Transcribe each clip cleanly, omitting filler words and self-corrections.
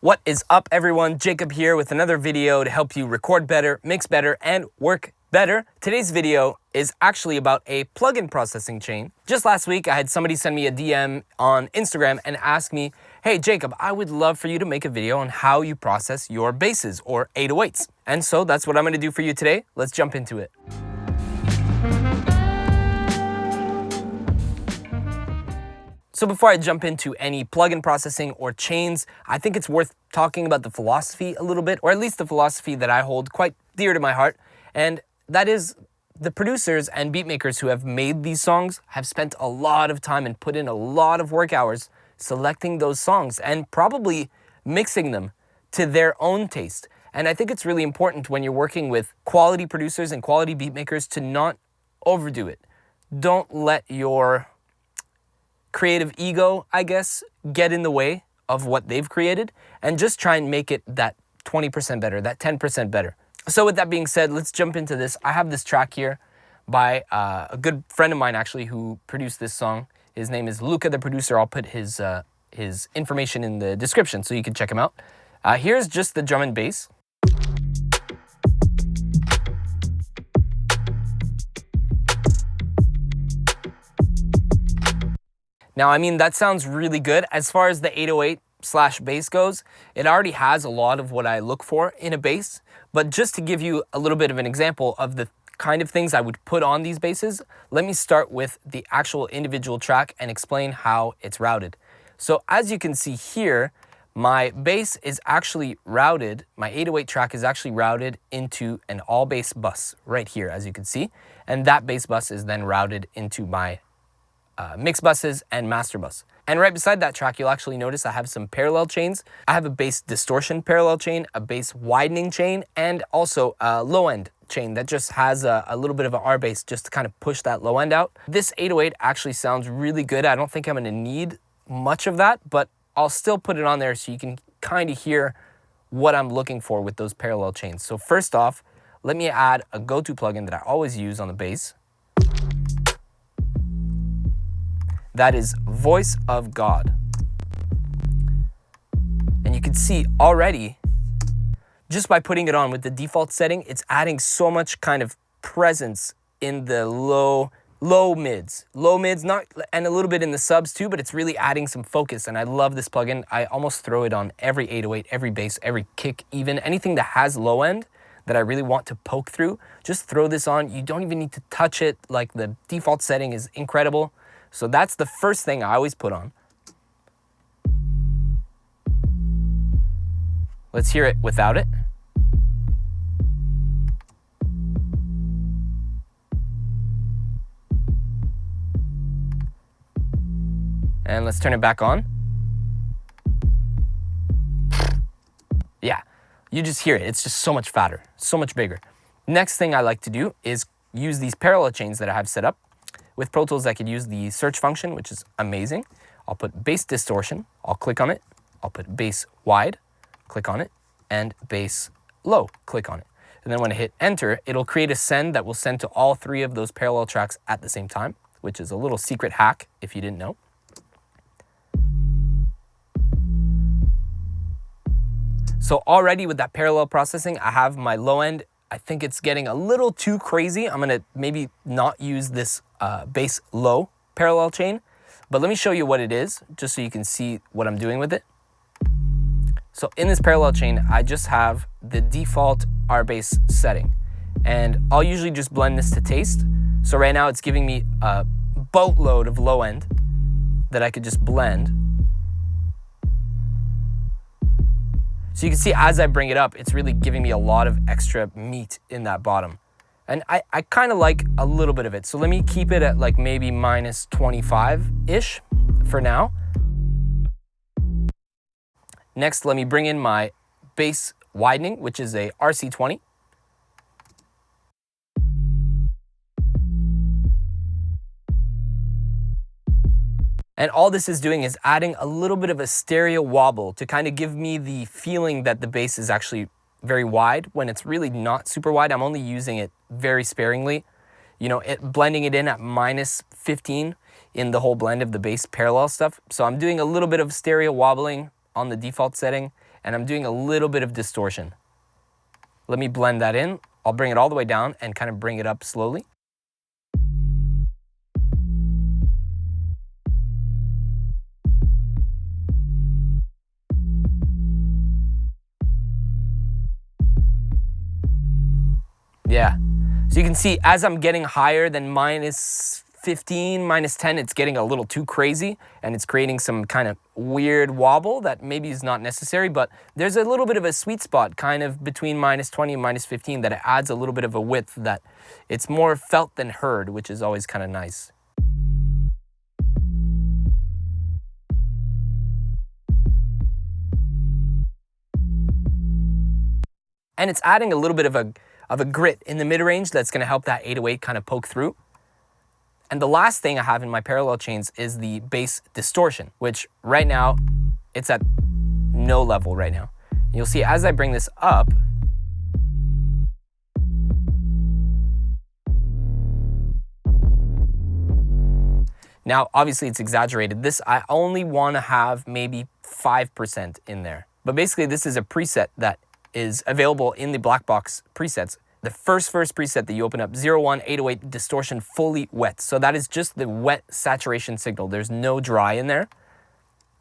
What is up, everyone? Jacob here with another video to help you record better, mix better, and work better. Today's video is actually about a plugin processing chain. Just last week, I had somebody send me a DM on Instagram and ask me, hey Jacob, I would love for you to make a video on how you process your basses or 808s. And so that's what I'm gonna do for you today. Let's jump into it. So before I jump into any plugin processing or chains, I think it's worth talking about the philosophy a little bit, or at least the philosophy that I hold quite dear to my heart. And that is, the producers and beatmakers who have made these songs have spent a lot of time and put in a lot of work hours selecting those songs and probably mixing them to their own taste. And I think it's really important when you're working with quality producers and quality beatmakers to not overdo it. Don't let your creative ego, I guess, get in the way of what they've created, and just try and make it that 20% better, that 10% better. So with that being said, let's jump into this. I have this track here by a good friend of mine actually who produced this song. His name is Luca The Producer. I'll put his information in the description so you can check him out. Here's just the drum and bass. Now, I mean, that sounds really good. As far as the 808/bass goes, it already has a lot of what I look for in a bass. But just to give you a little bit of an example of the kind of things I would put on these basses, let me start with the actual individual track and explain how it's routed. So as you can see here, my bass is actually routed, my 808 track is actually routed into an all bass bus right here, as you can see. And that bass bus is then routed into my mix buses and master bus. And right beside that track, you'll actually notice I have some parallel chains. I have a bass distortion parallel chain, a bass widening chain, and also a low end chain that just has a little bit of an R bass just to kind of push that low end out. This 808 actually sounds really good. I don't think I'm gonna need much of that, but I'll still put it on there so you can kind of hear what I'm looking for with those parallel chains. So first off, let me add a go-to plugin that I always use on the bass. That is Voice of God. And you can see already, just by putting it on with the default setting, it's adding so much kind of presence in the low mids, not, and a little bit in the subs too, but it's really adding some focus. And I love this plugin. I almost throw it on every 808, every bass, every kick, even anything that has low end that I really want to poke through. Just throw this on. You don't even need to touch it. Like, the default setting is incredible. So that's the first thing I always put on. Let's hear it without it. And let's turn it back on. Yeah, you just hear it. It's just so much fatter, so much bigger. Next thing I like to do is use these parallel chains that I have set up. With Pro Tools, I could use the search function, which is amazing. I'll put bass distortion, I'll click on it. I'll put bass wide, click on it, and bass low, click on it. And then when I hit enter, it'll create a send that will send to all three of those parallel tracks at the same time, which is a little secret hack if you didn't know. So already with that parallel processing, I have my low end. I think it's getting a little too crazy. I'm gonna maybe not use this bass low parallel chain, but let me show you what it is, just so you can see what I'm doing with it. So in this parallel chain, I just have the default R bass setting, and I'll usually just blend this to taste. So right now it's giving me a boatload of low end that I could just blend. So you can see as I bring it up, it's really giving me a lot of extra meat in that bottom. And I kind of like a little bit of it. So let me keep it at like maybe minus 25-ish for now. Next, let me bring in my bass widening, which is a RC20. And all this is doing is adding a little bit of a stereo wobble to kind of give me the feeling that the bass is actually very wide when it's really not super wide. I'm only using it very sparingly. You know, blending it in at minus 15 in the whole blend of the bass parallel stuff. So I'm doing a little bit of stereo wobbling on the default setting, and I'm doing a little bit of distortion. Let me blend that in. I'll bring it all the way down and kind of bring it up slowly. Yeah, so you can see as I'm getting higher than minus 15, minus 10, it's getting a little too crazy and it's creating some kind of weird wobble that maybe is not necessary, but there's a little bit of a sweet spot kind of between minus 20 and minus 15 that it adds a little bit of a width that it's more felt than heard, which is always kind of nice. And it's adding a little bit of a grit in the mid-range that's going to help that 808 kind of poke through. And the last thing I have in my parallel chains is the bass distortion, which right now, it's at no level right now. You'll see as I bring this up, now obviously it's exaggerated. This, I only want to have maybe 5% in there. But basically this is a preset that is available in the black box presets. The first preset that you open up, 01 808 distortion fully wet. So that is just the wet saturation signal. There's no dry in there.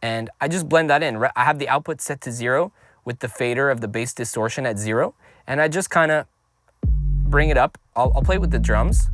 And I just blend that in. I have the output set to 0 with the fader of the bass distortion at 0. And I just kind of bring it up. I'll play it with the drums.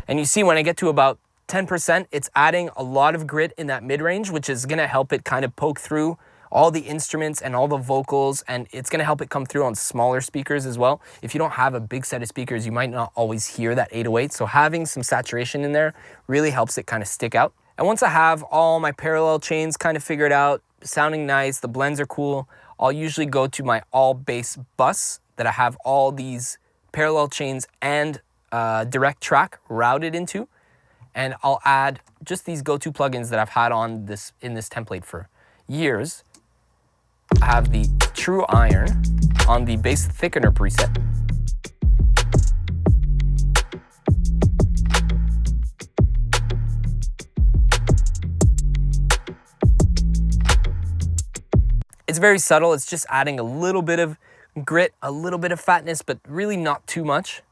And you see when I get to about 10%, it's adding a lot of grit in that mid-range, which is gonna help it kind of poke through all the instruments and all the vocals, and it's gonna help it come through on smaller speakers as well. If you don't have a big set of speakers, you might not always hear that 808, so having some saturation in there really helps it kind of stick out. And once I have all my parallel chains kind of figured out, sounding nice, the blends are cool, I'll usually go to my all bass bus that I have all these parallel chains and direct track routed into, and I'll add just these go-to plugins that I've had on this in this template for years. I have the True Iron on the bass thickener preset. It's very subtle, it's just adding a little bit of grit, a little bit of fatness, but really not too much.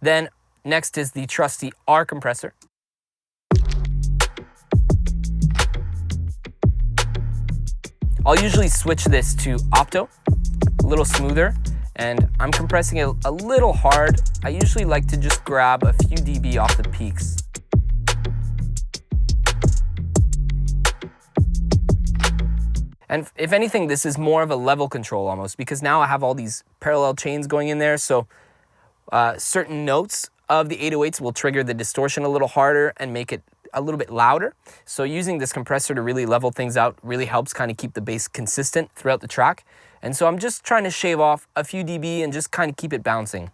Then next is the trusty R compressor. I'll usually switch this to opto, a little smoother, and I'm compressing it a little hard. I usually like to just grab a few dB off the peaks. And if anything, this is more of a level control almost, because now I have all these parallel chains going in there, so certain notes of the 808s will trigger the distortion a little harder and make it a little bit louder. So using this compressor to really level things out really helps kind of keep the bass consistent throughout the track. And so I'm just trying to shave off a few dB and just kind of keep it bouncing.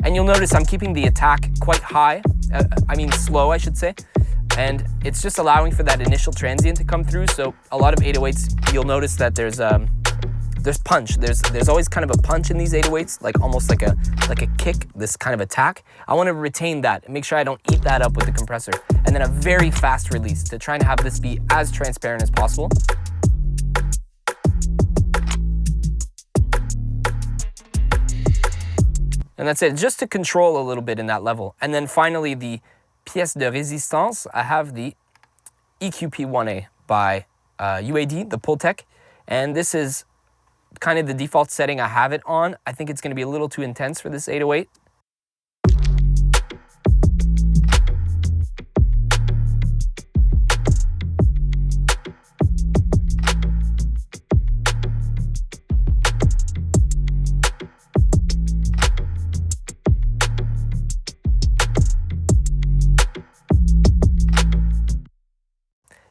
And you'll notice I'm keeping the attack quite high, slow I should say. And it's just allowing for that initial transient to come through. So a lot of 808s, you'll notice that there's punch. There's always kind of a punch in these 808s, like almost like a kick, this kind of attack. I want to retain that and make sure I don't eat that up with the compressor. And then a very fast release to try and have this be as transparent as possible. And that's it, just to control a little bit in that level. And then finally, the pièce de résistance, I have the EQP1A by UAD, the Pultec. And this is kind of the default setting I have it on. I think it's going to be a little too intense for this 808.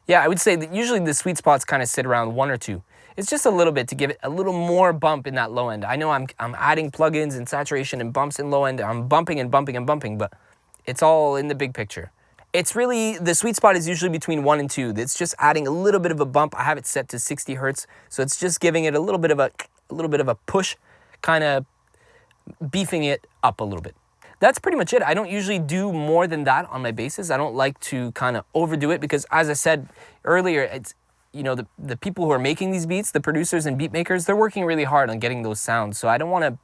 Yeah, I would say that usually the sweet spots kind of sit around 1 or 2. It's just a little bit to give it a little more bump in that low end. I know I'm adding plugins and saturation and bumps in low end. I'm bumping and bumping and bumping, but it's all in the big picture. It's really, the sweet spot is usually between 1 and 2. It's just adding a little bit of a bump. I have it set to 60 hertz, so it's just giving it a little bit of a push, kind of beefing it up a little bit. That's pretty much it. I don't usually do more than that on my basses. I don't like to kind of overdo it because, as I said earlier, it's, you know, the people who are making these beats, the producers and beat makers, they're working really hard on getting those sounds. So I don't want to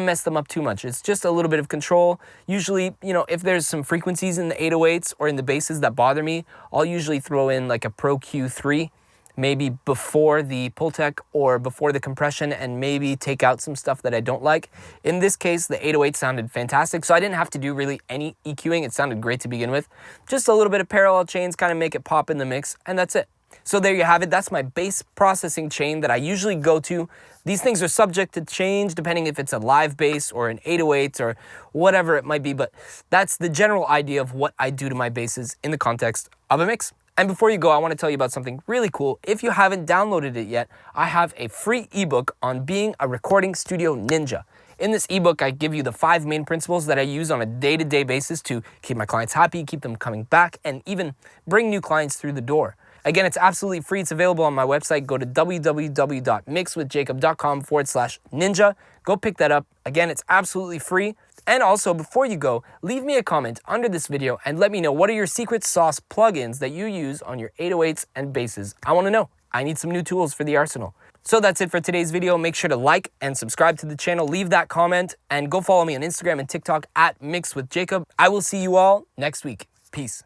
mess them up too much. It's just a little bit of control. Usually, you know, if there's some frequencies in the 808s or in the basses that bother me, I'll usually throw in like a Pro Q3, maybe before the Pultec or before the compression, and maybe take out some stuff that I don't like. In this case, the 808 sounded fantastic, so I didn't have to do really any EQing. It sounded great to begin with. Just a little bit of parallel chains, kind of make it pop in the mix, and that's it. So there you have it. That's my bass processing chain that I usually go to. These things are subject to change depending if it's a live bass or an 808 or whatever it might be, but that's the general idea of what I do to my basses in the context of a mix. And before you go, I want to tell you about something really cool. If you haven't downloaded it yet, I have a free ebook on being a recording studio ninja. In this ebook, I give you the 5 main principles that I use on a day-to-day basis to keep my clients happy, keep them coming back, and even bring new clients through the door. Again, it's absolutely free. It's available on my website. Go to www.mixwithjacob.com/ninja. Go pick that up. Again, it's absolutely free. And also, before you go, leave me a comment under this video and let me know what are your secret sauce plugins that you use on your 808s and basses. I want to know. I need some new tools for the arsenal. So that's it for today's video. Make sure to like and subscribe to the channel. Leave that comment and go follow me on Instagram and TikTok at mixwithjacob. I will see you all next week. Peace.